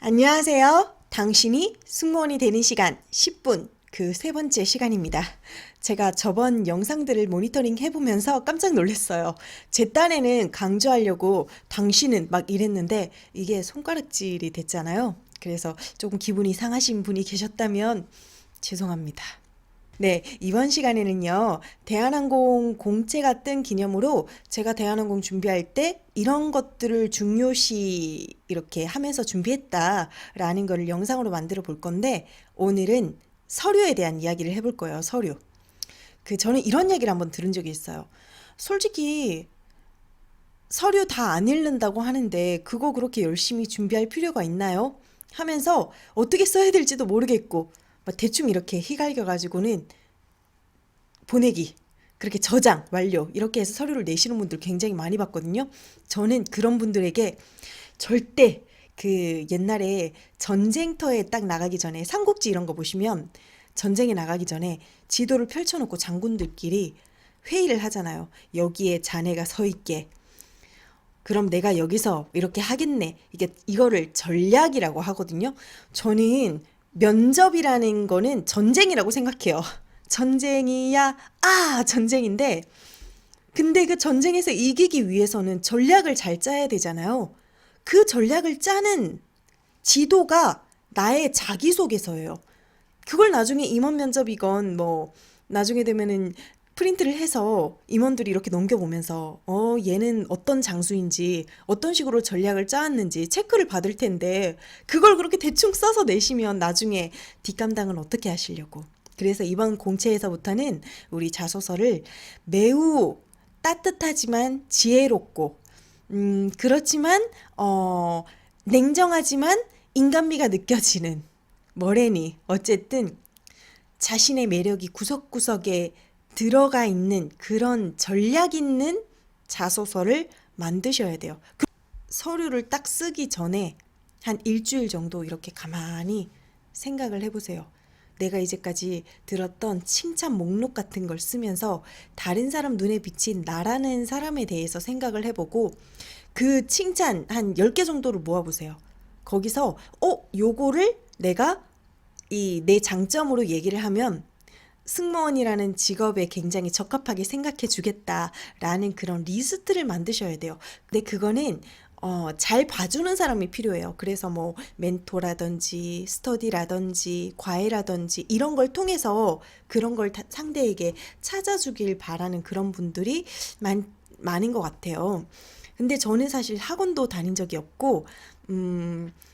안녕하세요. 당신이 승무원이 되는 시간 10분, 그 세 번째 시간입니다. 제가 저번 영상들을 모니터링 해보면서 깜짝 놀랐어요. 제 딴에는 강조하려고 당신은 막 이랬는데 이게 손가락질이 됐잖아요. 그래서 조금 기분이 상하신 분이 계셨다면 죄송합니다. 네, 이번 시간에는요, 대한항공 공채가 뜬 기념으로 제가 대한항공 준비할 때 이런 것들을 중요시 이렇게 하면서 준비했다라는 거를 영상으로 만들어 볼 건데, 오늘은 서류에 대한 이야기를 해볼 거예요, 서류. 저는 이런 얘기를 한번 들은 적이 있어요. 솔직히 서류 다 안 읽는다고 하는데, 그거 그렇게 열심히 준비할 필요가 있나요? 하면서 어떻게 써야 될지도 모르겠고, 막 대충 이렇게 휘갈겨가지고는 보내기, 그렇게 저장 완료 이렇게 해서 서류를 내시는 분들 굉장히 많이 봤거든요. 저는 그런 분들에게 절대 옛날에 전쟁터에 딱 나가기 전에 삼국지 이런 거 보시면 전쟁에 나가기 전에 지도를 펼쳐놓고 장군들끼리 회의를 하잖아요. 여기에 자네가 서 있게. 그럼 내가 여기서 이렇게 하겠네. 이거를 전략이라고 하거든요. 저는 면접이라는 거는 전쟁이라고 생각해요. 전쟁이야, 전쟁인데, 근데 그 전쟁에서 이기기 위해서는 전략을 잘 짜야 되잖아요. 그 전략을 짜는 지도가 나의 자기소개서예요. 그걸 나중에 임원 면접이건 나중에 되면은 프린트를 해서 임원들이 이렇게 넘겨보면서 얘는 어떤 장수인지 어떤 식으로 전략을 짜왔는지 체크를 받을 텐데 그걸 그렇게 대충 써서 내시면 나중에 뒷감당은 어떻게 하시려고. 그래서 이번 공채에서부터는 우리 자소서를 매우 따뜻하지만 지혜롭고 그렇지만 냉정하지만 인간미가 느껴지는 뭐래니 어쨌든 자신의 매력이 구석구석에 들어가 있는 그런 전략 있는 자소서를 만드셔야 돼요. 서류를 딱 쓰기 전에 한 일주일 정도 이렇게 가만히 생각을 해보세요. 내가 이제까지 들었던 칭찬 목록 같은 걸 쓰면서 다른 사람 눈에 비친 나라는 사람에 대해서 생각을 해보고 그 칭찬 한 10개 정도를 모아보세요. 거기서 요거를 내가 내 장점으로 얘기를 하면 승무원이라는 직업에 굉장히 적합하게 생각해 주겠다라는 그런 리스트를 만드셔야 돼요. 근데 그거는 잘 봐주는 사람이 필요해요. 그래서 멘토라든지 스터디라든지 과외라든지 이런 걸 통해서 그런 걸 상대에게 찾아주길 바라는 그런 분들이 많은 것 같아요. 근데 저는 사실 학원도 다닌 적이 없고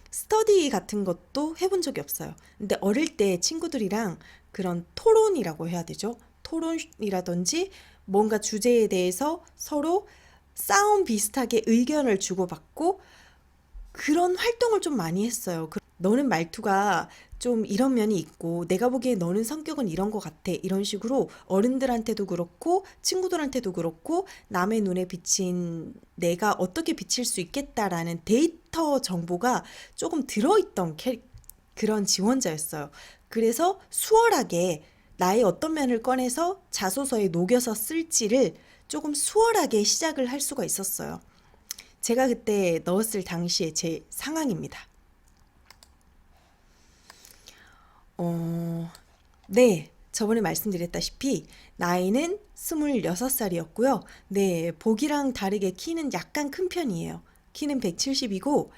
스터디 같은 것도 해본 적이 없어요. 근데 어릴 때 친구들이랑 그런 토론이라고 해야 되죠. 토론이라든지 뭔가 주제에 대해서 서로 싸움 비슷하게 의견을 주고받고 그런 활동을 좀 많이 했어요. 너는 말투가 좀 이런 면이 있고 내가 보기에 너는 성격은 이런 것 같아. 이런 식으로 어른들한테도 그렇고 친구들한테도 그렇고 남의 눈에 비친 내가 어떻게 비칠 수 있겠다라는 데이터 정보가 조금 들어있던 그런 지원자였어요. 그래서 수월하게 나의 어떤 면을 꺼내서 자소서에 녹여서 쓸지를 조금 수월하게 시작을 할 수가 있었어요. 제가 그때 넣었을 당시에 제 상황입니다. 네, 저번에 말씀드렸다시피 나이는 26살이었고요. 네, 보기랑 다르게 키는 약간 큰 편이에요. 키는 170이고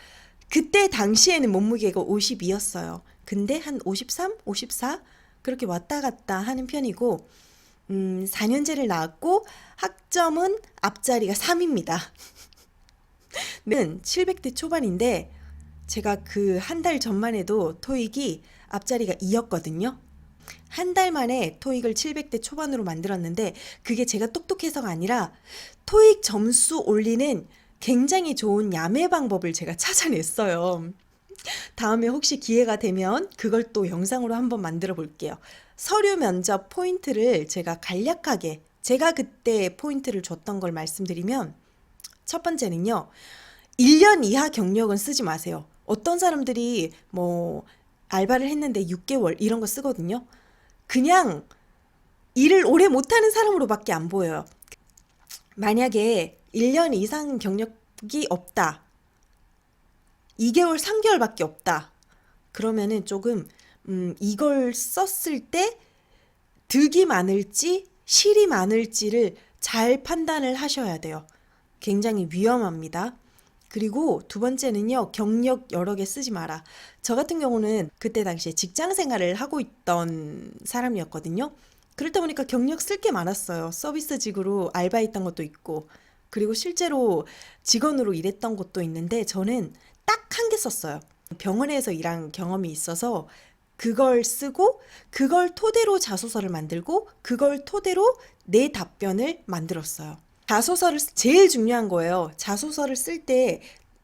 그때 당시에는 몸무게가 52였어요. 근데 한 53, 54 그렇게 왔다 갔다 하는 편이고 4년제를 나왔고 학점은 앞자리가 3입니다. 는 700대 초반인데 제가 그 한 달 전만 해도 토익이 앞자리가 2였거든요. 한 달 만에 토익을 700대 초반으로 만들었는데 그게 제가 똑똑해서가 아니라 토익 점수 올리는 굉장히 좋은 야매 방법을 제가 찾아냈어요. 다음에 혹시 기회가 되면 그걸 또 영상으로 한번 만들어 볼게요. 서류 면접 포인트를 제가 간략하게 제가 그때 포인트를 줬던 걸 말씀드리면 첫 번째는요. 1년 이하 경력은 쓰지 마세요. 어떤 사람들이 알바를 했는데 6개월 이런 거 쓰거든요. 그냥 일을 오래 못하는 사람으로밖에 안 보여요. 만약에 1년 이상 경력이 없다. 2개월, 3개월밖에 없다. 그러면은 조금 이걸 썼을 때 득이 많을지 실이 많을지를 잘 판단을 하셔야 돼요. 굉장히 위험합니다. 그리고 두 번째는요, 경력 여러 개 쓰지 마라. 저 같은 경우는 그때 당시에 직장 생활을 하고 있던 사람이었거든요. 그렇다 보니까 경력 쓸 게 많았어요. 서비스직으로 알바했던 것도 있고, 그리고 실제로 직원으로 일했던 것도 있는데, 저는 딱 한 개 썼어요. 병원에서 일한 경험이 있어서 그걸 쓰고, 그걸 토대로 자소서를 만들고, 그걸 토대로 내 답변을 만들었어요. 자소서를 제일 중요한 거예요. 자소서를 쓸 때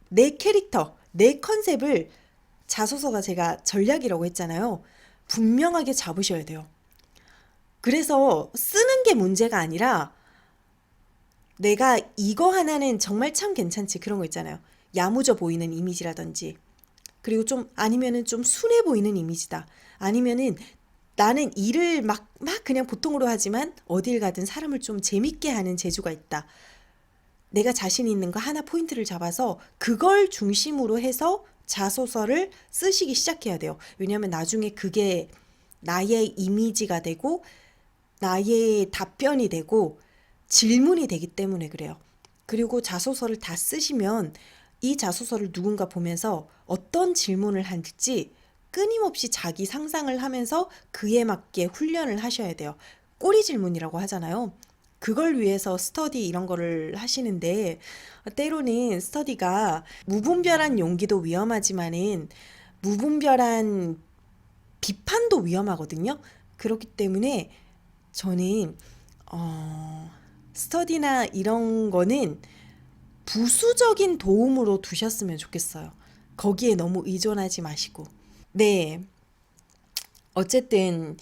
내 캐릭터, 내 컨셉을 자소서가 제가 전략이라고 했잖아요. 분명하게 잡으셔야 돼요. 그래서 쓰는 게 문제가 아니라 내가 이거 하나는 정말 참 괜찮지 그런 거 있잖아요. 야무져 보이는 이미지라든지 그리고 좀 아니면은 좀 순해 보이는 이미지다. 아니면은 나는 일을 막 그냥 보통으로 하지만 어딜 가든 사람을 좀 재밌게 하는 재주가 있다. 내가 자신 있는 거 하나 포인트를 잡아서 그걸 중심으로 해서 자소서를 쓰시기 시작해야 돼요. 왜냐하면 나중에 그게 나의 이미지가 되고 나의 답변이 되고 질문이 되기 때문에 그래요. 그리고 자소서를 다 쓰시면 이 자소서를 누군가 보면서 어떤 질문을 할지 끊임없이 자기 상상을 하면서 그에 맞게 훈련을 하셔야 돼요. 꼬리 질문이라고 하잖아요. 그걸 위해서 스터디 이런 거를 하시는데 때로는 스터디가 무분별한 용기도 위험하지만은 무분별한 비판도 위험하거든요. 그렇기 때문에 저는 스터디나 이런 거는 부수적인 도움으로 두셨으면 좋겠어요. 거기에 너무 의존하지 마시고. 네. 어쨌든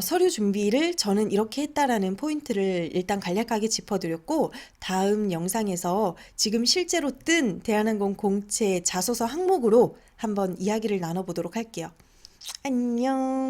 서류 준비를 저는 이렇게 했다라는 포인트를 일단 간략하게 짚어드렸고 다음 영상에서 지금 실제로 뜬 대한항공 공채 자소서 항목으로 한번 이야기를 나눠보도록 할게요. 안녕.